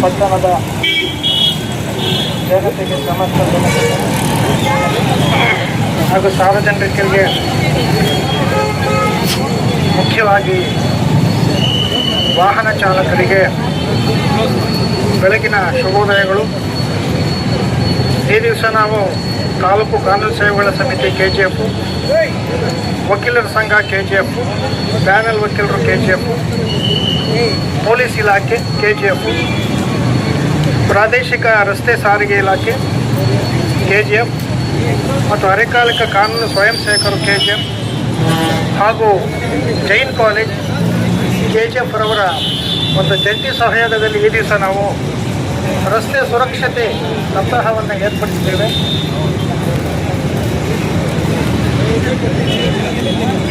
ಪಟ್ಟಣದ ಜನತೆಗೆ ಸಮಸ್ತ ಜನತೆಗೆ ಹಾಗೂ ಸಾರ್ವಜನಿಕರಿಗೆ ಮುಖ್ಯವಾಗಿ ವಾಹನ ಚಾಲಕರಿಗೆ ಬೆಳಗಿನ ಶುಭೋದಯಗಳು. ಈ ದಿವಸ ನಾವು ತಾಲೂಕು ಕಾನೂನು ಸೇವೆಗಳ ಸಮಿತಿ KGF, ವಕೀಲರ ಸಂಘ KGF, ಪ್ಯಾನಲ್ ವಕೀಲರು KGF, ಪೊಲೀಸ್ ಇಲಾಖೆ KGF, ಪ್ರಾದೇಶಿಕ ರಸ್ತೆ ಸಾರಿಗೆ ಇಲಾಖೆ KGF ಮತ್ತು ಅರೆಕಾಲಿಕ ಕಾನೂನು ಸ್ವಯಂ ಸೇವಕರು KGF ಹಾಗೂ ಜೈನ್ ಕಾಲೇಜ್ KGF ರವರ ಒಂದು ಜಂಟಿ ಸಹಯೋಗದಲ್ಲಿ ಈ ದಿವಸ ನಾವು ರಸ್ತೆ ಸುರಕ್ಷತೆ ಸಪ್ತಾಹವನ್ನು ಏರ್ಪಡಿಸಿದ್ದೇವೆ.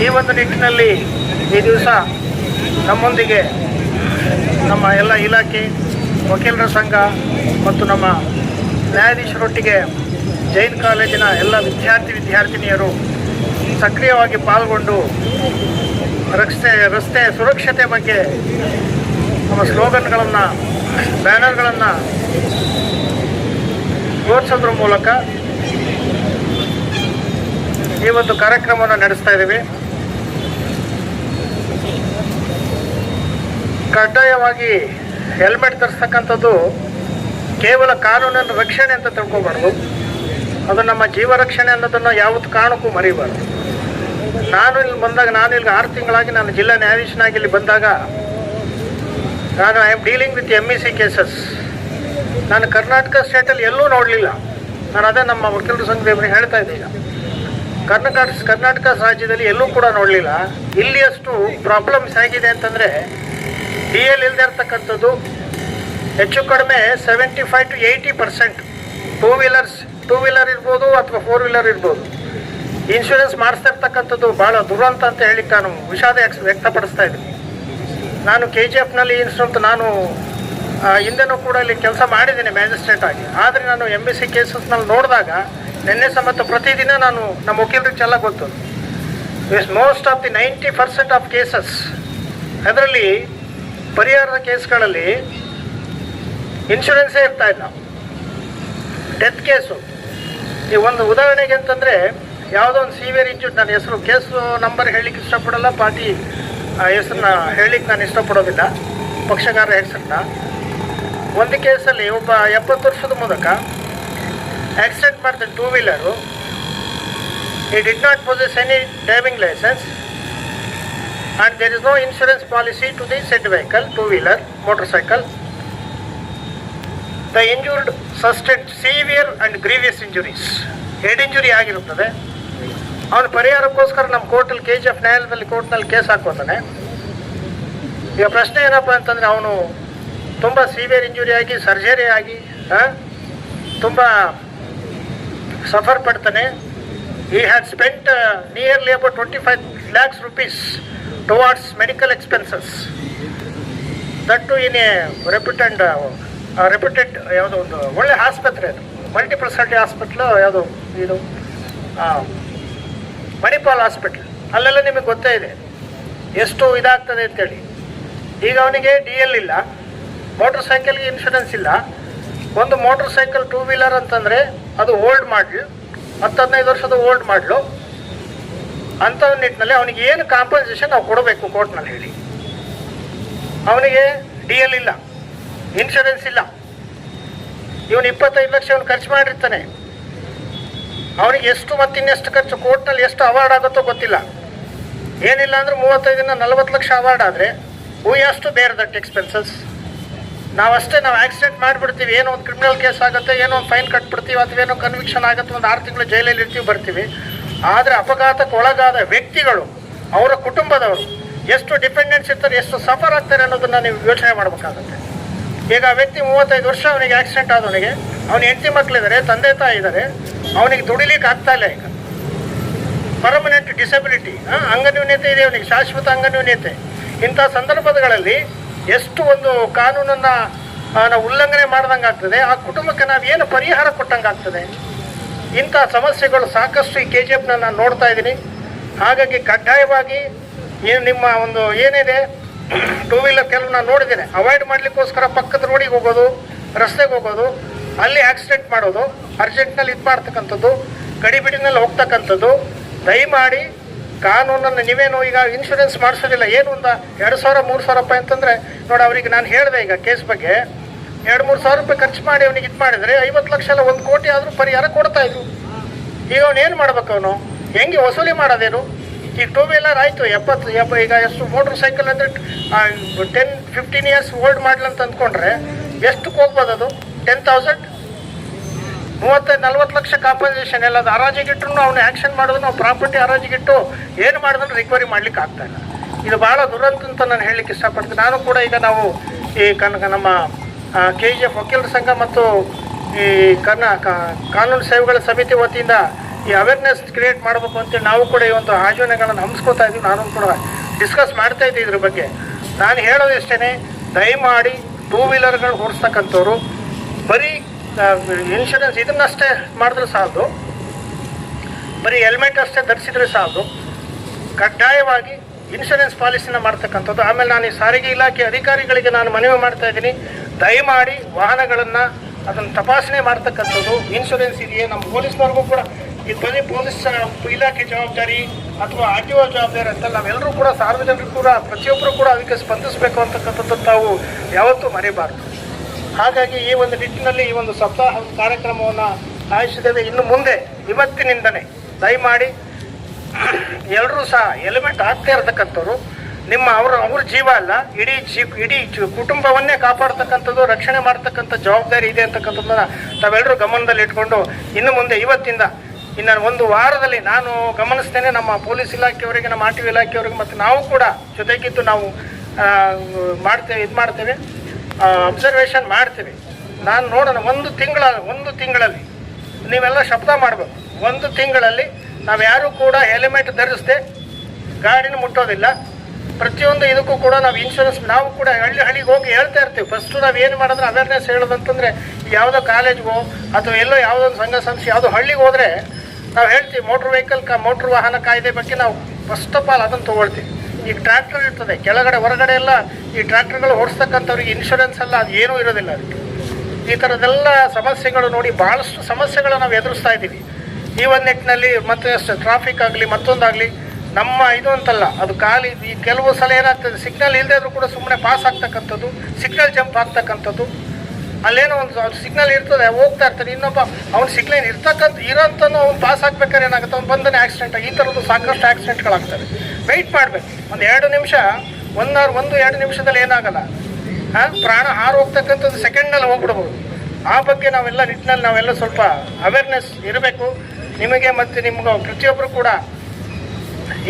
ಈ ಒಂದು ನಿಟ್ಟಿನಲ್ಲಿ ಈ ದಿವಸ ನಮ್ಮೊಂದಿಗೆ ನಮ್ಮ ಎಲ್ಲ ಇಲಾಖೆ, ವಕೀಲರ ಸಂಘ ಮತ್ತು ನಮ್ಮ ನ್ಯಾಯಾಧೀಶರೊಟ್ಟಿಗೆ ಜೈನ್ ಕಾಲೇಜಿನ ಎಲ್ಲ ವಿದ್ಯಾರ್ಥಿನಿಯರು ಸಕ್ರಿಯವಾಗಿ ಪಾಲ್ಗೊಂಡು ರಸ್ತೆ ಸುರಕ್ಷತೆ ಬಗ್ಗೆ ನಮ್ಮ ಸ್ಲೋಗನ್ಗಳನ್ನು, ಬ್ಯಾನರ್ಗಳನ್ನು ತೋರಿಸೋದ್ರ ಮೂಲಕ ಈ ಒಂದು ಕಾರ್ಯಕ್ರಮವನ್ನು ನಡೆಸ್ತಾ ಇದ್ದೀವಿ. ಕಡ್ಡಾಯವಾಗಿ ಹೆಲ್ಮೆಟ್ ಧರಿಸ್ತಕ್ಕಂಥದ್ದು ಕೇವಲ ಕಾನೂನಿನ ರಕ್ಷಣೆ ಅಂತ ತಿಳ್ಕೊಬಾರ್ದು. ಅದು ನಮ್ಮ ಜೀವ ರಕ್ಷಣೆ ಅನ್ನೋದನ್ನು ಯಾವತ್ತು ಕಾರಣಕ್ಕೂ ಮರಿಬಾರ್ದು. ನಾನು ಇಲ್ಲಿ 6 ತಿಂಗಳಾಗಿ ನಾನು ಜಿಲ್ಲಾ ನ್ಯಾಯಾಧೀಶನಾಗಿ ಇಲ್ಲಿ ಬಂದಾಗ ನಾನು I am dealing with MEC cases. ನಾನು ಕರ್ನಾಟಕ ಸ್ಟೇಟಲ್ಲಿ ಎಲ್ಲೂ ನೋಡಲಿಲ್ಲ. ನಾನು ಅದೇ ನಮ್ಮ ವಕೀಲರ ಸಂಘದವರಿಗೆ ಹೇಳ್ತಾ ಇದ್ದೆ. ಈಗ ಕರ್ನಾಟಕ ರಾಜ್ಯದಲ್ಲಿ ಎಲ್ಲೂ ಕೂಡ ನೋಡಲಿಲ್ಲ. ಇಲ್ಲಿಯಷ್ಟು ಪ್ರಾಬ್ಲಮ್ಸ್ ಆಗಿದೆ ಅಂತಂದರೆ DL ಇಲ್ಲದೆ ಇರ್ತಕ್ಕಂಥದ್ದು ಹೆಚ್ಚು ಕಡಿಮೆ 75 to 80% ಟೂ ವೀಲರ್ ಇರ್ಬೋದು ಅಥವಾ 4 ವೀಲರ್ ಇರ್ಬೋದು, ಇನ್ಶೂರೆನ್ಸ್ ಮಾಡಿಸ್ತಾ ಇರ್ತಕ್ಕಂಥದ್ದು ಭಾಳ ದುರಂತ ಅಂತ ಹೇಳಿ ನಾನು ವಿಷಾದ ವ್ಯಕ್ತಪಡಿಸ್ತಾ ಇದ್ದೀನಿ. ನಾನು KGFನಲ್ಲಿ ನಾನು ಹಿಂದೆನೂ ಕೂಡ ಇಲ್ಲಿ ಕೆಲಸ ಮಾಡಿದ್ದೀನಿ ಮ್ಯಾಜಿಸ್ಟ್ರೇಟ್ ಆಗಿ. ಆದರೆ ನಾನು MEC ಕೇಸಸ್ನಲ್ಲಿ ನೋಡಿದಾಗ ನಿನ್ನೆ ಸಮೇತ ಪ್ರತಿದಿನ ನಾನು ನಮ್ಮ ವಕೀಲರಿಗೆ ಚೆಲ್ಲ ಗೊತ್ತು. Most of the 90% of cases, ಅದರಲ್ಲಿ ಪರಿಹಾರದ ಕೇಸ್ಗಳಲ್ಲಿ ಇನ್ಶೂರೆನ್ಸೇ ಇರ್ತಾ ಇಲ್ಲ. ಡೆತ್ ಕೇಸು, ಈ ಒಂದು ಉದಾಹರಣೆಗೆ ಅಂತಂದರೆ ಯಾವುದೋ ಒಂದು ಸಿವಿಯರ್ ಇಂಜೂರ್ಡ್, ನನ್ನ ಹೆಸರು ಕೇಸು ನಂಬರ್ ಹೇಳಲಿಕ್ಕೆ ಇಷ್ಟಪಡೋಲ್ಲ, ಪಾರ್ಟಿ ಹೆಸರನ್ನ ಹೇಳಲಿಕ್ಕೆ ನಾನು ಇಷ್ಟಪಡೋದಿಲ್ಲ, ಪಕ್ಷಗಾರರ ಹೆಸರನ್ನ. ಒಂದು ಕೇಸಲ್ಲಿ ಒಬ್ಬ 70 ವರ್ಷದ ಮುದುಕ ಆಕ್ಸಿಡೆಂಟ್ ಮಾಡ್ತಾನೆ, 2 wheeler. he did not possess any driving license and there is no insurance policy to the said vehicle, 2-wheeler, motorcycle. The injured sustained severe and grievous injuries. Head injury ಆಗಿರುತ್ತದೆ. ಅವನು ಪರಿಹಾರಕ್ಕೋಸ್ಕರ ನಮ್ಮ ಕೋರ್ಟಲ್ಲಿ KGF ನ್ಯಾಯಾಲಯದಲ್ಲಿ ಕೋರ್ಟ್ನಲ್ಲಿ case ಹಾಕೋತಾನೆ. ಈಗ ಪ್ರಶ್ನೆ ಏನಪ್ಪ ಅಂತಂದರೆ, ಅವನು ತುಂಬ ಸಿವಿಯರ್ ಇಂಜುರಿ ಆಗಿ ಸರ್ಜರಿ ಆಗಿ ತುಂಬ ಸಫರ್ ಪಡ್ತಾನೆ. he had spent nearly about 25 lakhs rupees towards medical expenses, that too in a reputed ಯಾವುದೋ ಒಂದು ಒಳ್ಳೆ ಆಸ್ಪತ್ರೆ, ಅದು ಮಲ್ಟಿಪಲ್ ಸ್ಪೆಷಾಲಿಟಿ ಹಾಸ್ಪಿಟ್ಲು ಯಾವುದು ಇದು ಮಣಿಪಾಲ್ ಹಾಸ್ಪಿಟ್ಲ್, ಅಲ್ಲೆಲ್ಲ ನಿಮಗೆ ಗೊತ್ತೇ ಇದೆ ಎಷ್ಟು ಇದಾಗ್ತದೆ ಅಂತೇಳಿ. ಈಗ ಅವನಿಗೆ DL ಇಲ್ಲ, ಮೋಟ್ರ್ ಸೈಕಲ್ಗೆ ಇನ್ಶೂರೆನ್ಸ್ ಇಲ್ಲ. ಒಂದು ಮೋಟ್ರ್ ಸೈಕಲ್ 2 ವೀಲರ್ ಅಂತಂದರೆ ಅದು ಓಲ್ಡ್ ಮಾಡಲು, 10-15 ವರ್ಷದ ಓಲ್ಡ್ ಮಾಡಲು. ಅಂಥ ನಿಟ್ಟಿನಲ್ಲಿ ಅವನಿಗೆ ಏನು ಕಾಂಪನ್ಸೇಷನ್ ನಾವು ಕೊಡಬೇಕು ಕೋರ್ಟ್ನಲ್ಲಿ ಹೇಳಿ. ಅವನಿಗೆ DL ಇಲ್ಲ, ಇನ್ಶೂರೆನ್ಸ್ ಇಲ್ಲ, ಇವನು 25 ಲಕ್ಷ ಅವನು ಖರ್ಚು ಮಾಡಿರ್ತಾನೆ. ಅವನಿಗೆ ಎಷ್ಟು ಮತ್ತು ಇನ್ನೆಷ್ಟು ಖರ್ಚು, ಕೋರ್ಟ್ನಲ್ಲಿ ಎಷ್ಟು ಅವಾರ್ಡ್ ಆಗುತ್ತೋ ಗೊತ್ತಿಲ್ಲ. ಏನಿಲ್ಲ ಅಂದರೆ 35-40 ಲಕ್ಷ ಅವಾರ್ಡ್ ಆದರೆ we has to bear that expenses. ನಾವು ಆಕ್ಸಿಡೆಂಟ್ ಮಾಡಿಬಿಡ್ತೀವಿ, ಏನೋ ಒಂದು ಕ್ರಿಮಿನಲ್ ಕೇಸ್ ಆಗುತ್ತೆ, ಏನೋ ಒಂದು ಫೈನ್ ಕಟ್ಬಿಡ್ತೀವಿ, ಅಥವಾ ಏನೋ ಕನ್ವಿಕ್ಷನ್ ಆಗುತ್ತೆ, ಒಂದು 6 ತಿಂಗಳು ಜೈಲಲ್ಲಿ ಇರ್ತೀವಿ, ಬರ್ತೀವಿ. ಆದರೆ ಅಪಘಾತಕ್ಕೆ ಒಳಗಾದ ವ್ಯಕ್ತಿಗಳು, ಅವರ ಕುಟುಂಬದವರು ಎಷ್ಟು ಡಿಪೆಂಡೆನ್ಸ್ ಇರ್ತಾರೆ, ಎಷ್ಟು ಸಫರ್ ಆಗ್ತಾರೆ ಅನ್ನೋದನ್ನು ನೀವು ಯೋಚನೆ ಮಾಡಬೇಕಾಗುತ್ತೆ. ಈಗ ಆ ವ್ಯಕ್ತಿ 35 ವರ್ಷ ಅವನಿಗೆ ಆಕ್ಸಿಡೆಂಟ್ ಆದವನಿಗೆ, ಅವನ ಹೆಂಡತಿ ಮಕ್ಕಳಿದ್ದಾರೆ, ತಂದೆ ತಾಯಿ ಇದ್ದಾರೆ, ಅವನಿಗೆ ದುಡಿಲಿಕ್ಕೆ ಆಗ್ತಾ ಇಲ್ಲ. ಈಗ ಪರ್ಮನೆಂಟ್ ಡಿಸಬಿಲಿಟಿ, ಅಂಗನ್ಯೂನ್ಯತೆ ಇದೆ ಅವನಿಗೆ, ಶಾಶ್ವತ ಅಂಗನ್ಯೂನ್ಯತೆ. ಇಂಥ ಸಂದರ್ಭಗಳಲ್ಲಿ ಎಷ್ಟು ಒಂದು ಕಾನೂನನ್ನು ನಾವು ಉಲ್ಲಂಘನೆ ಮಾಡ್ದಂಗೆ ಆಗ್ತದೆ, ಆ ಕುಟುಂಬಕ್ಕೆ ನಾವು ಏನು ಪರಿಹಾರ ಕೊಟ್ಟಂಗೆ ಆಗ್ತದೆ. ಇಂಥ ಸಮಸ್ಯೆಗಳು ಸಾಕಷ್ಟು ಈ KGF ನಾನು ನೋಡ್ತಾ ಇದ್ದೀನಿ. ಹಾಗಾಗಿ ಕಡ್ಡಾಯವಾಗಿ ನಿಮ್ಮ ಒಂದು ಏನಿದೆ 2 ವೀಲರ್ ಕೆಲವು ನಾನು ನೋಡಿದ್ದೇನೆ, ಅವಾಯ್ಡ್ ಮಾಡಲಿಕ್ಕೋಸ್ಕರ ಪಕ್ಕದ ರೋಡಿಗೆ ಹೋಗೋದು, ರಸ್ತೆಗೆ ಹೋಗೋದು, ಅಲ್ಲಿ ಆಕ್ಸಿಡೆಂಟ್ ಮಾಡೋದು, ಅರ್ಜೆಂಟ್ನಲ್ಲಿ ಇದು ಮಾಡ್ತಕ್ಕಂಥದ್ದು, ಗಡಿಬಿಡಿನಲ್ಲಿ ಹೋಗ್ತಕ್ಕಂಥದ್ದು. ದಯಮಾಡಿ ಕಾನೂನನ್ನು ನೀವೇನು ಈಗ ಇನ್ಶೂರೆನ್ಸ್ ಮಾಡಿಸೋದಿಲ್ಲ, ಏನು ಒಂದು 2,000-3,000 ರೂಪಾಯಿ ಅಂತಂದರೆ ನೋಡಿ, ಅವರಿಗೆ ನಾನು ಹೇಳಿದೆ ಈಗ ಕೇಸ್ ಬಗ್ಗೆ 2-3 ಸಾವಿರ ರೂಪಾಯಿ ಖರ್ಚು ಮಾಡಿ ಅವನಿಗೆ ಇದು ಮಾಡಿದರೆ 50 ಲಕ್ಷ ಅಲ್ಲ 1 ಕೋಟಿ ಆದರೂ ಪರಿಹಾರ ಕೊಡ್ತಾಯಿದ್ರು. ಈಗ ಅವನು ಏನು ಮಾಡ್ಬೇಕು, ಅವನು ಹೆಂಗೆ ವಸೂಲಿ ಮಾಡೋದೇನು? ಈಗ 2 ವೀಲರ್ ಆಯಿತು 70 ಈಗ ಎಷ್ಟು ಮೋಟ್ರ್ ಸೈಕಲ್ ಅಂದರೆ 10-15 ಇಯರ್ಸ್ ಓಲ್ಡ್ ಮಾಡಲಿ ಅಂತ ಅಂದ್ಕೊಂಡ್ರೆ ಎಷ್ಟಕ್ಕೆ ಹೋಗ್ಬೋದು ಅದು? 10,000, 35-40 ಲಕ್ಷ ಕಾಂಪನ್ಸೇಷನ್ ಎಲ್ಲ. ಅದು ಹರಾಜಿಗಿಟ್ಟರು ಅವನು ಆ್ಯಕ್ಷನ್ ಮಾಡೋದು, ನಾವು ಪ್ರಾಪರ್ಟಿ ಹರಾಜಿಗಿಟ್ಟು ಏನು ಮಾಡಿದ್ರು ರಿಕವರಿ ಮಾಡ್ಲಿಕ್ಕೆ ಆಗ್ತಾಯಿಲ್ಲ. ಇದು ಭಾಳ ದುರಂತ ಅಂತ ನಾನು ಹೇಳಲಿಕ್ಕೆ ಇಷ್ಟಪಡ್ತೀನಿ. ನಾನು ಕೂಡ ಈಗ ನಾವು ಈ ನಮ್ಮ KGF ವಕೀಲರ ಸಂಘ ಮತ್ತು ಈ ಕಾನೂನು ಸೇವೆಗಳ ಸಮಿತಿ ವತಿಯಿಂದ ಈ ಅವೇರ್ನೆಸ್ ಕ್ರಿಯೇಟ್ ಮಾಡಬೇಕು ಅಂತೇಳಿ ನಾವು ಕೂಡ ಈ ಒಂದು ಆಯೋಜನೆಗಳನ್ನು ಹಮ್ಮಿಸ್ಕೋತಾ ಇದ್ದೀವಿ. ನಾನು ಕೂಡ ಡಿಸ್ಕಸ್ ಮಾಡ್ತಾ ಇದ್ದೀವಿ ಇದ್ರ ಬಗ್ಗೆ. ನಾನು ಹೇಳೋದು ಇಷ್ಟೇ, ದಯಮಾಡಿ 2 ವೀಲರ್ಗಳು ಓಡಿಸ್ತಕ್ಕಂಥವ್ರು ಬರೀ ಇನ್ಶೂರೆನ್ಸ್ ಇದನ್ನಷ್ಟೇ ಮಾಡಿದ್ರೆ ಸಾಲದು, ಬರೀ ಹೆಲ್ಮೆಟ್ ಅಷ್ಟೇ ಧರಿಸಿದ್ರೆ ಸಾಲದು. ಕಡ್ಡಾಯವಾಗಿ ಇನ್ಶೂರೆನ್ಸ್ ಪಾಲಿಸಿನ ಮಾಡ್ತಕ್ಕಂಥದ್ದು. ಆಮೇಲೆ ನಾನು ಈ ಸಾರಿಗೆ ಇಲಾಖೆ ಅಧಿಕಾರಿಗಳಿಗೆ ನಾನು ಮನವಿ ಮಾಡ್ತಾ ಇದ್ದೀನಿ, ದಯಮಾಡಿ ವಾಹನಗಳನ್ನು ಅದನ್ನು ತಪಾಸಣೆ ಮಾಡ್ತಕ್ಕಂಥದ್ದು. ಇನ್ಶೂರೆನ್ಸ್ ಇದೆಯೇ, ನಮ್ಮ ಪೊಲೀಸ್ನವ್ರಿಗೂ ಕೂಡ ಇದು ಬರೀ ಪೊಲೀಸ್ ಇಲಾಖೆ ಜವಾಬ್ದಾರಿ ಅಥವಾ RTO ಜವಾಬ್ದಾರಿ ಅಂತ ನಾವೆಲ್ಲರೂ ಕೂಡ ಸಾರ್ವಜನಿಕರು ಕೂಡ ಪ್ರತಿಯೊಬ್ಬರು ಕೂಡ ಅದಕ್ಕೆ ಸ್ಪಂದಿಸಬೇಕು ಅಂತಕ್ಕಂಥದ್ದು ತಾವು ಯಾವತ್ತೂ ಮರೆಯಬಾರ್ದು. ಹಾಗಾಗಿ ಈ ಒಂದು ನಿಟ್ಟಿನಲ್ಲಿ ಈ ಒಂದು ಸಪ್ತಾಹ ಕಾರ್ಯಕ್ರಮವನ್ನು ಆಯೋಜಿಸಿದ್ದೇವೆ. ಇನ್ನು ಮುಂದೆ ಇವತ್ತಿನಿಂದಲೇ ದಯಮಾಡಿ ಎಲ್ಲರೂ ಸಹ ಹೆಲ್ಮೆಟ್ ಹಾಕ್ತಾ ಇರತಕ್ಕಂಥವ್ರು, ಅವ್ರ ಜೀವ ಅಲ್ಲ, ಇಡೀ ಕುಟುಂಬವನ್ನೇ ಕಾಪಾಡ್ತಕ್ಕಂಥದ್ದು, ರಕ್ಷಣೆ ಮಾಡ್ತಕ್ಕಂಥ ಜವಾಬ್ದಾರಿ ಇದೆ ಅಂತಕ್ಕಂಥದ್ದನ್ನ ತಾವೆಲ್ಲರೂ ಗಮನದಲ್ಲಿ ಇಟ್ಕೊಂಡು ಇನ್ನು ಮುಂದೆ ಇವತ್ತಿಂದ ಇನ್ನು 1 ವಾರದಲ್ಲಿ ನಾನು ಗಮನಿಸ್ತೇನೆ, ನಮ್ಮ ಪೊಲೀಸ್ ಇಲಾಖೆಯವರಿಗೆ, ನಮ್ಮ RTO ಇಲಾಖೆಯವರಿಗೆ ಮತ್ತು ನಾವು ಕೂಡ ಜೊತೆಗಿದ್ದು ನಾವು ಮಾಡ್ತೇವೆ ಅಬ್ಸರ್ವೇಷನ್ ಮಾಡ್ತೀವಿ. ನಾನು ನೋಡೋಣ, ಒಂದು ತಿಂಗಳಲ್ಲಿ ನೀವೆಲ್ಲ ಶಬ್ದ ಮಾಡಬೇಕು. 1 ತಿಂಗಳಲ್ಲಿ ನಾವು ಯಾರೂ ಕೂಡ ಹೆಲ್ಮೆಟ್ ಧರಿಸದೆ ಗಾಡಿನ ಮುಟ್ಟೋದಿಲ್ಲ. ಪ್ರತಿಯೊಂದು ಇದಕ್ಕೂ ಕೂಡ ನಾವು ಇನ್ಶೂರೆನ್ಸ್, ನಾವು ಕೂಡ ಹಳ್ಳಿಗೆ ಹೋಗಿ ಹೇಳ್ತಾ ಇರ್ತೀವಿ. ಫಸ್ಟು ನಾವು ಏನು ಮಾಡಿದ್ರೆ ಅವೇರ್ನೆಸ್ ಹೇಳೋದಂತಂದರೆ ಯಾವುದೋ ಕಾಲೇಜ್ಗೋ ಅಥವಾ ಎಲ್ಲೋ ಯಾವುದೋ ಒಂದು ಸಂಘ ಸಂಸ್ಥೆ ಯಾವುದೋ ಹಳ್ಳಿಗೆ ಹೋದರೆ ನಾವು ಹೇಳ್ತೀವಿ ಮೋಟ್ರ್ ವಾಹನ ಕಾಯ್ದೆ ಬಗ್ಗೆ ನಾವು ಫಸ್ಟ್ ಆಫ್ ಆಲ್ ಅದನ್ನು ತೊಗೊಳ್ತೀವಿ. ಈಗ ಟ್ರ್ಯಾಕ್ಟರ್ ಇರ್ತದೆ ಕೆಳಗಡೆ ಹೊರಗಡೆ ಎಲ್ಲ, ಈ ಟ್ರ್ಯಾಕ್ಟರ್ಗಳು ಓಡಿಸ್ತಕ್ಕಂಥವ್ರಿಗೆ ಇನ್ಶೂರೆನ್ಸ್ ಎಲ್ಲ ಅದು ಏನೂ ಇರೋದಿಲ್ಲ. ಅದಕ್ಕೆ ಈ ಥರದ್ದೆಲ್ಲ ಸಮಸ್ಯೆಗಳು ನೋಡಿ ಭಾಳಷ್ಟು ಸಮಸ್ಯೆಗಳು ನಾವು ಎದುರಿಸ್ತಾ ಇದ್ದೀವಿ ಈ ಒಂದು ನಿಟ್ಟಿನಲ್ಲಿ. ಮತ್ತು ಟ್ರಾಫಿಕ್ ಆಗಲಿ ಮತ್ತೊಂದಾಗಲಿ ನಮ್ಮ ಇದು ಅಂತಲ್ಲ, ಅದು ಖಾಲಿ ಈ ಕೆಲವು ಸಲ ಏನಾಗ್ತದೆ, ಸಿಗ್ನಲ್ ಇಲ್ಲದೆ ಆದರೂ ಕೂಡ ಸುಮ್ಮನೆ ಪಾಸ್ ಆಗ್ತಕ್ಕಂಥದ್ದು, ಸಿಗ್ನಲ್ ಜಂಪ್ ಆಗ್ತಕ್ಕಂಥದ್ದು. ಅಲ್ಲೇನೋ ಒಂದು ಸಿಗ್ನಲ್ ಇರ್ತದೆ, ಹೋಗ್ತಾ ಇರ್ತಾನೆ, ಇನ್ನೊಬ್ಬ ಅವ್ನು ಸಿಗ್ನಲ್ ಇರೋಂಥದ್ದು ಅವ್ನು ಪಾಸ್ ಆಗ್ಬೇಕಾದ್ರೆ ಏನಾಗುತ್ತೆ, ಅವ್ನು ಬಂದನೇ ಆಕ್ಸಿಡೆಂಟ್ ಆಗಿ, ಈ ಥರದ್ದು ಸಾಕಷ್ಟು ಆಕ್ಸಿಡೆಂಟ್ಗಳಾಗ್ತವೆ. ವೆಯ್ಟ್ ಮಾಡಬೇಕು, ಒಂದು 2 ನಿಮಿಷ, 1-2 ನಿಮಿಷದಲ್ಲಿ ಏನಾಗಲ್ಲ, ಪ್ರಾಣ ಹಾರು ಹೋಗ್ತಕ್ಕಂಥದ್ದು ಸೆಕೆಂಡ್ನಲ್ಲಿ ಹೋಗ್ಬಿಡ್ಬೋದು. ಆ ಬಗ್ಗೆ ನಾವೆಲ್ಲ ಸ್ವಲ್ಪ ಅವೇರ್ನೆಸ್ ಇರಬೇಕು ನಿಮಗೆ ಮತ್ತು ನಿಮ್ಗೆ ಪ್ರತಿಯೊಬ್ಬರು ಕೂಡ.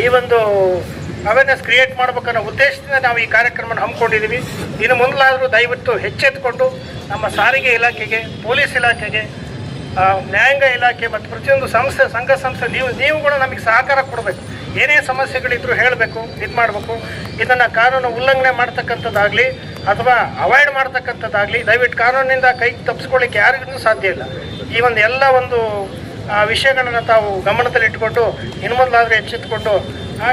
ಈ ಒಂದು ಅವೇರ್ನೆಸ್ ಕ್ರಿಯೇಟ್ ಮಾಡ್ಬೇಕನ್ನೋ ಉದ್ದೇಶದಿಂದ ನಾವು ಈ ಕಾರ್ಯಕ್ರಮನ ಹಮ್ಮಿಕೊಂಡಿದ್ದೀವಿ. ಇನ್ನು ಮುಂದಾದರೂ ದಯವಿಟ್ಟು ಎಚ್ಚೆತ್ತುಕೊಂಡು ನಮ್ಮ ಸಾರಿಗೆ ಇಲಾಖೆಗೆ, ಪೊಲೀಸ್ ಇಲಾಖೆಗೆ ನ್ಯಾಯಾಂಗ ಇಲಾಖೆ ಮತ್ತು ಪ್ರತಿಯೊಂದು ಸಂಸ್ಥೆ, ಸಂಘ ಸಂಸ್ಥೆ ನೀವು ಕೂಡ ನಮಗೆ ಸಹಕಾರ ಕೊಡಬೇಕು. ಏನೇ ಸಮಸ್ಯೆಗಳಿದ್ರು ಹೇಳಬೇಕು, ಇದು ಮಾಡಬೇಕು. ಇದನ್ನು ಕಾನೂನು ಉಲ್ಲಂಘನೆ ಮಾಡ್ತಕ್ಕಂಥದ್ದಾಗಲಿ ಅಥವಾ ಅವಾಯ್ಡ್ ಮಾಡ್ತಕ್ಕಂಥದ್ದಾಗಲಿ ದಯವಿಟ್ಟು ಕಾನೂನಿನಿಂದ ಕೈ ತಪ್ಪಿಸ್ಕೊಳ್ಳಿಕ್ಕೆ ಯಾರಿಗೂ ಸಾಧ್ಯ ಇಲ್ಲ. ಈ ಒಂದು ಎಲ್ಲ ಒಂದು ವಿಷಯಗಳನ್ನು ತಾವು ಗಮನದಲ್ಲಿಟ್ಟುಕೊಂಡು ಇನ್ನು ಮೊದಲಾದರೆ ಎಚ್ಚೆತ್ತುಕೊಂಡು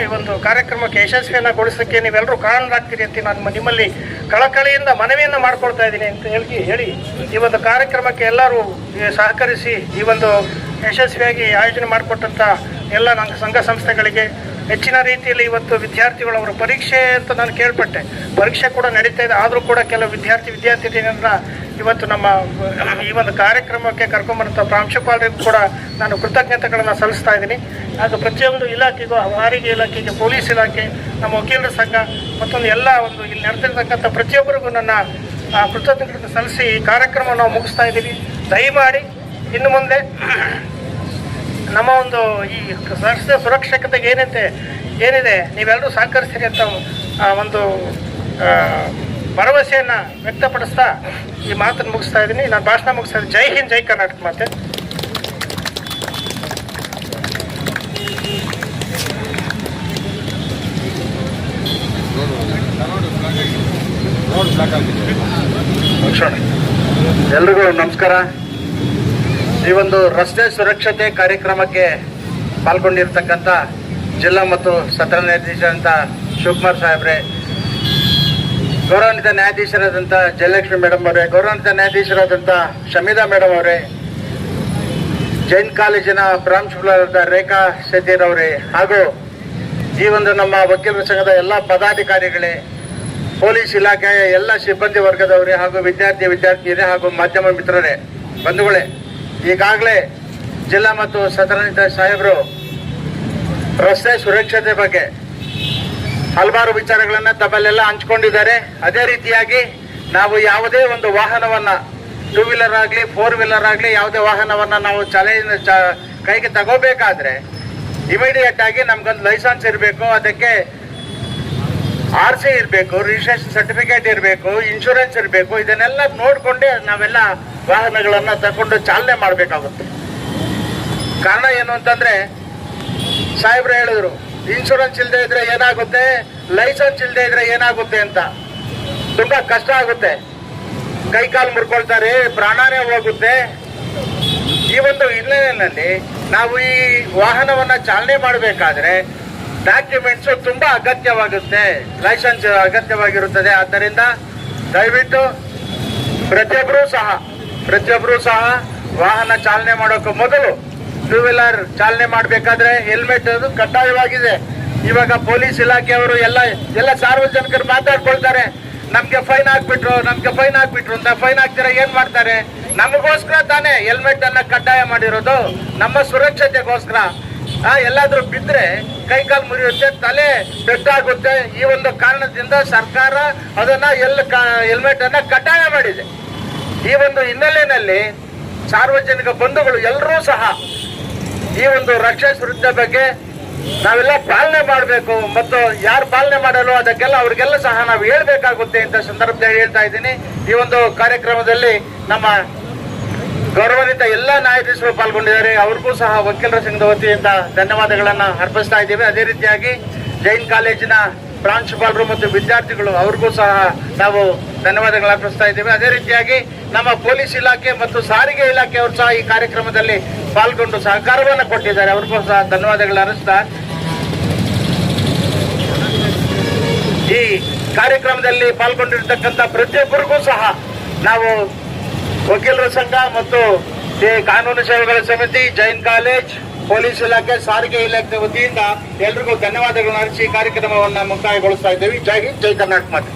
ಈ ಒಂದು ಕಾರ್ಯಕ್ರಮಕ್ಕೆ ಯಶಸ್ವಿಯನ್ನುಗೊಳಿಸೋಕ್ಕೆ ನೀವೆಲ್ಲರೂ ಕಾರಣರಾಗ್ತೀರಿ ಅಂತ ನಾನು ನಿಮ್ಮಲ್ಲಿ ಕಳಕಳಿಯಿಂದ ಮನವಿಯನ್ನು ಮಾಡ್ಕೊಳ್ತಾ ಇದ್ದೀನಿ ಅಂತ ಹೇಳಿ ಈ ಒಂದು ಕಾರ್ಯಕ್ರಮಕ್ಕೆ ಎಲ್ಲರೂ ಸಹಕರಿಸಿ ಈ ಒಂದು ಯಶಸ್ವಿಯಾಗಿ ಆಯೋಜನೆ ಮಾಡಿಕೊಟ್ಟಂಥ ಎಲ್ಲ ನನ್ನ ಸಂಘ ಸಂಸ್ಥೆಗಳಿಗೆ ಹೆಚ್ಚಿನ ರೀತಿಯಲ್ಲಿ ಇವತ್ತು ವಿದ್ಯಾರ್ಥಿಗಳು ಅವರ ಪರೀಕ್ಷೆ ಅಂತ ನಾನು ಕೇಳ್ಪಟ್ಟೆ, ಪರೀಕ್ಷೆ ಕೂಡ ನಡೀತಾ ಇದೆ. ಆದರೂ ಕೂಡ ಕೆಲವು ವಿದ್ಯಾರ್ಥಿನಿಯರನ್ನ ಇವತ್ತು ನಮ್ಮ ಈ ಒಂದು ಕಾರ್ಯಕ್ರಮಕ್ಕೆ ಕರ್ಕೊಂಬಂಥ ಪ್ರಾಂಶುಪಾಲರಿಗೂ ಕೂಡ ನಾನು ಕೃತಜ್ಞತೆಗಳನ್ನು ಸಲ್ಲಿಸ್ತಾ ಇದ್ದೀನಿ. ಹಾಗೂ ಪ್ರತಿಯೊಂದು ಇಲಾಖೆಗೂ, ಸಾರಿಗೆ ಇಲಾಖೆಗೆ, ಪೊಲೀಸ್ ಇಲಾಖೆ, ನಮ್ಮ ವಕೀಲರ ಸಂಘ ಮತ್ತೊಂದು ಎಲ್ಲ ಒಂದು ಇಲ್ಲಿ ನಡೆದಿರ್ತಕ್ಕಂಥ ಪ್ರತಿಯೊಬ್ಬರಿಗೂ ನನ್ನ ಕೃತಜ್ಞತೆ ಸಲ್ಲಿಸಿ ಈ ಕಾರ್ಯಕ್ರಮ ನಾವು ಮುಗಿಸ್ತಾ ಇದ್ದೀವಿ. ದಯಮಾಡಿ ಇನ್ನು ಮುಂದೆ ನಮ್ಮ ಒಂದು ಈ ರಸ್ತೆ ಸುರಕ್ಷತೆಗೆ ಏನಿದೆ ನೀವೆಲ್ಲರೂ ಸಹಕರಿಸ್ತೀರಿ ಅಂತ ಒಂದು ಭರವಸೆಯನ್ನು ವ್ಯಕ್ತಪಡಿಸ್ತಾ ಈ ಮಾತನ್ನು ಮುಗಿಸ್ತಾ ಇದ್ದೀನಿ. ನಾನು ಭಾಷಣ ಮುಗಿಸ್ತಾ ಇದ್ದೀನಿ. ಜೈ ಹಿಂದ್, ಜೈ ಕರ್ನಾಟಕ ಮಾತೆ. ಎಲ್ರಿಗೂ ನಮಸ್ಕಾರ. ಈ ಒಂದು ರಸ್ತೆ ಸುರಕ್ಷತೆ ಕಾರ್ಯಕ್ರಮಕ್ಕೆ ಪಾಲ್ಗೊಂಡಿರ್ತಕ್ಕಂಥ ಜಿಲ್ಲಾ ಮತ್ತು ಸತ್ರ ನ್ಯಾಯಾಧೀಶರಂತ ಶಿವಕುಮಾರ್ ಸಾಹೇಬ್ರೆ, ಗೌರವಾನ್ವಿತ ನ್ಯಾಯಾಧೀಶರಾದಂಥ ಜಯಲಕ್ಷ್ಮಿ ಮೇಡಮ್ ಅವರೇ, ಗೌರವಾನ್ವಿತ ನ್ಯಾಯಾಧೀಶರಾದಂಥ ಶಮೀದಾ ಮೇಡಮ್ ಅವರೇ, ಜೈನ್ ಕಾಲೇಜಿನ ಪ್ರಾಂಶುಪಾಲರಾದ ರೇಖಾ ಶೆಟ್ಟಿರ್ ಅವರೇ, ಹಾಗೂ ಈ ಒಂದು ನಮ್ಮ ವಕೀಲರ ಸಂಘದ ಎಲ್ಲ ಪದಾಧಿಕಾರಿಗಳೇ, ಪೊಲೀಸ್ ಇಲಾಖೆಯ ಎಲ್ಲ ಸಿಬ್ಬಂದಿ ವರ್ಗದವರೇ, ಹಾಗೂ ವಿದ್ಯಾರ್ಥಿನಿಯರೇ, ಹಾಗೂ ಮಾಧ್ಯಮ ಮಿತ್ರರೇ, ಬಂಧುಗಳೇ, ಈಗಾಗಲೇ ಜಿಲ್ಲಾ ಮತ್ತು ಸತ್ರ ನ್ಯಾಯಾಧೀಶ ಸಾಹೇಬರು ರಸ್ತೆ ಸುರಕ್ಷತೆ ಬಗ್ಗೆ ಹಲವಾರು ವಿಚಾರಗಳನ್ನು ತಮ್ಮಲ್ಲೆಲ್ಲ ಹಂಚ್ಕೊಂಡಿದ್ದಾರೆ. ಅದೇ ರೀತಿಯಾಗಿ ನಾವು ಯಾವುದೇ ಒಂದು ವಾಹನವನ್ನು, ಟೂ ವೀಲರ್ ಆಗಲಿ, ಫೋರ್ ವೀಲರ್ ಆಗಲಿ, ಯಾವುದೇ ವಾಹನವನ್ನು ನಾವು ಕೈಗೆ ತಗೋಬೇಕಾದ್ರೆ ಇಮಿಡಿಯೇಟ್ ಆಗಿ ನಮ್ಗೊಂದು ಲೈಸೆನ್ಸ್ ಇರಬೇಕು, ಅದಕ್ಕೆ RC ಇರಬೇಕು, ರಿಜಿಸ್ಟ್ರೇಷನ್ ಸರ್ಟಿಫಿಕೇಟ್ ಇರಬೇಕು, ಇನ್ಶೂರೆನ್ಸ್ ಇರಬೇಕು. ಇದನ್ನೆಲ್ಲ ನೋಡಿಕೊಂಡೇ ನಾವೆಲ್ಲ ವಾಹನಗಳನ್ನು ತಗೊಂಡು ಚಾಲನೆ ಮಾಡಬೇಕಾಗುತ್ತೆ. ಕಾರಣ ಏನು ಅಂತಂದ್ರೆ, ಸಾಹೇಬ್ರು ಹೇಳಿದ್ರು, ಇನ್ಶೂರೆನ್ಸ್ ಇಲ್ಲದೆ ಇದ್ರೆ ಏನಾಗುತ್ತೆ, ಲೈಸೆನ್ಸ್ ಇಲ್ಲದೆ ಇದ್ರೆ ಏನಾಗುತ್ತೆ ಅಂತ. ತುಂಬಾ ಕಷ್ಟ ಆಗುತ್ತೆ, ಕೈಕಾಲು ಮುರ್ಕೊಳ್ತಾರೆ, ಪ್ರಾಣನೇ ಹೋಗುತ್ತೆ. ಈ ಒಂದು ಹಿನ್ನೆಲೆಯಲ್ಲಿ ನಾವು ಈ ವಾಹನವನ್ನ ಚಾಲನೆ ಮಾಡಬೇಕಾದ್ರೆ ಡಾಕ್ಯುಮೆಂಟ್ಸ್ ತುಂಬಾ ಅಗತ್ಯವಾಗುತ್ತೆ, ಲೈಸೆನ್ಸ್ ಅಗತ್ಯವಾಗಿರುತ್ತದೆ. ಆದ್ದರಿಂದ ದಯವಿಟ್ಟು ಪ್ರತಿಯೊಬ್ಬರೂ ಸಹ ವಾಹನ ಚಾಲನೆ ಮಾಡೋಕೆ ಮೊದಲು ಟೂ ವೀಲರ್ ಚಾಲನೆ ಮಾಡಬೇಕಾದ್ರೆ ಹೆಲ್ಮೆಟ್ ಅದು ಕಡ್ಡಾಯವಾಗಿದೆ. ಇವಾಗ ಪೊಲೀಸ್ ಇಲಾಖೆಯವರು ಎಲ್ಲ ಸಾರ್ವಜನಿಕರು ಮಾತಾಡ್ಕೊಳ್ತಾರೆ, ನಮ್ಗೆ ಫೈನ್ ಹಾಕ್ಬಿಟ್ರು ಅಂತ. ಫೈನ್ ಹಾಕ್ತೀರಾ ಏನ್ ಮಾಡ್ತಾರೆ? ನಮಗೋಸ್ಕರ ತಾನೇ ಹೆಲ್ಮೆಟ್ ಅನ್ನ ಕಡ್ಡಾಯ ಮಾಡಿರೋದು, ನಮ್ಮ ಸುರಕ್ಷತೆಗೋಸ್ಕರ. ಎಲ್ಲಾದ್ರೂ ಬಿದ್ರೆ ಕೈಕಾಲು ಮುರಿಯುತ್ತೆ, ತಲೆ ಪೆಟ್ಟಾಗುತ್ತೆ. ಈ ಒಂದು ಕಾರಣದಿಂದ ಸರ್ಕಾರ ಅದನ್ನ ಹೆಲ್ಮೆಟ್ ಅನ್ನ ಕಡ್ಡಾಯ ಮಾಡಿದೆ. ಈ ಒಂದು ಹಿನ್ನೆಲೆಯಲ್ಲಿ ಸಾರ್ವಜನಿಕ ಬಂಧುಗಳು ಎಲ್ಲರೂ ಸಹ ಈ ಒಂದು ರಕ್ಷಣೆ ಸುರಕ್ಷತೆ ಬಗ್ಗೆ ನಾವೆಲ್ಲ ಪಾಲನೆ ಮಾಡಬೇಕು, ಮತ್ತು ಯಾರು ಪಾಲನೆ ಮಾಡಲು ಅದಕ್ಕೆಲ್ಲ ಅವ್ರಿಗೆಲ್ಲ ಸಹ ನಾವು ಹೇಳ್ಬೇಕಾಗುತ್ತೆ ಅಂತ ಸಂದರ್ಭದಲ್ಲಿ ಹೇಳ್ತಾ ಇದ್ದೀನಿ. ಈ ಒಂದು ಕಾರ್ಯಕ್ರಮದಲ್ಲಿ ನಮ್ಮ ಗೌರವಾನ್ವಿತ ಎಲ್ಲ ನ್ಯಾಯಾಧೀಶರು ಪಾಲ್ಗೊಂಡಿದ್ದಾರೆ, ಅವ್ರಿಗೂ ಸಹ ವಕೀಲರ ಸಂಘದ ವತಿಯಿಂದ ಧನ್ಯವಾದಗಳನ್ನು ಅರ್ಪಿಸ್ತಾ ಇದ್ದೇವೆ. ಅದೇ ರೀತಿಯಾಗಿ ಜೈನ್ ಕಾಲೇಜಿನ ಪ್ರಾಂಶುಪಾಲರು ಮತ್ತು ವಿದ್ಯಾರ್ಥಿಗಳು ಅವ್ರಿಗೂ ಸಹ ನಾವು ಧನ್ಯವಾದಗಳನ್ನು ಅರ್ಪಿಸ್ತಾ ಇದ್ದೇವೆ. ಅದೇ ರೀತಿಯಾಗಿ ನಮ್ಮ ಪೊಲೀಸ್ ಇಲಾಖೆ ಮತ್ತು ಸಾರಿಗೆ ಇಲಾಖೆಯವರು ಸಹ ಈ ಕಾರ್ಯಕ್ರಮದಲ್ಲಿ ಪಾಲ್ಗೊಂಡು ಸಹಕಾರವನ್ನು ಕೊಟ್ಟಿದ್ದಾರೆ, ಅವ್ರಿಗೂ ಸಹ ಧನ್ಯವಾದಗಳನ್ನು ಅರ್ಪಿಸ್ತಾ, ಈ ಕಾರ್ಯಕ್ರಮದಲ್ಲಿ ಪಾಲ್ಗೊಂಡಿರ್ತಕ್ಕಂಥ ಪ್ರತಿಯೊಬ್ಬರಿಗೂ ಸಹ ನಾವು ವಕೀಲರ ಸಂಘ ಮತ್ತು ಕಾನೂನು ಸೇವೆಗಳ ಸಮಿತಿ, ಜೈನ್ ಕಾಲೇಜ್, ಪೊಲೀಸ್ ಇಲಾಖೆ, ಸಾರಿಗೆ ಇಲಾಖೆ ವತಿಯಿಂದ ಎಲ್ರಿಗೂ ಧನ್ಯವಾದಗಳನ್ನು ಅರ್ಪಿಸಿ ಕಾರ್ಯಕ್ರಮವನ್ನು ಮುಕ್ತಾಯಗೊಳಿಸ್ತಾ ಇದ್ದೇವೆ. ಜೈ ಹಿಂದ್, ಜೈ ಕರ್ನಾಟಕ ಮಾತೆ.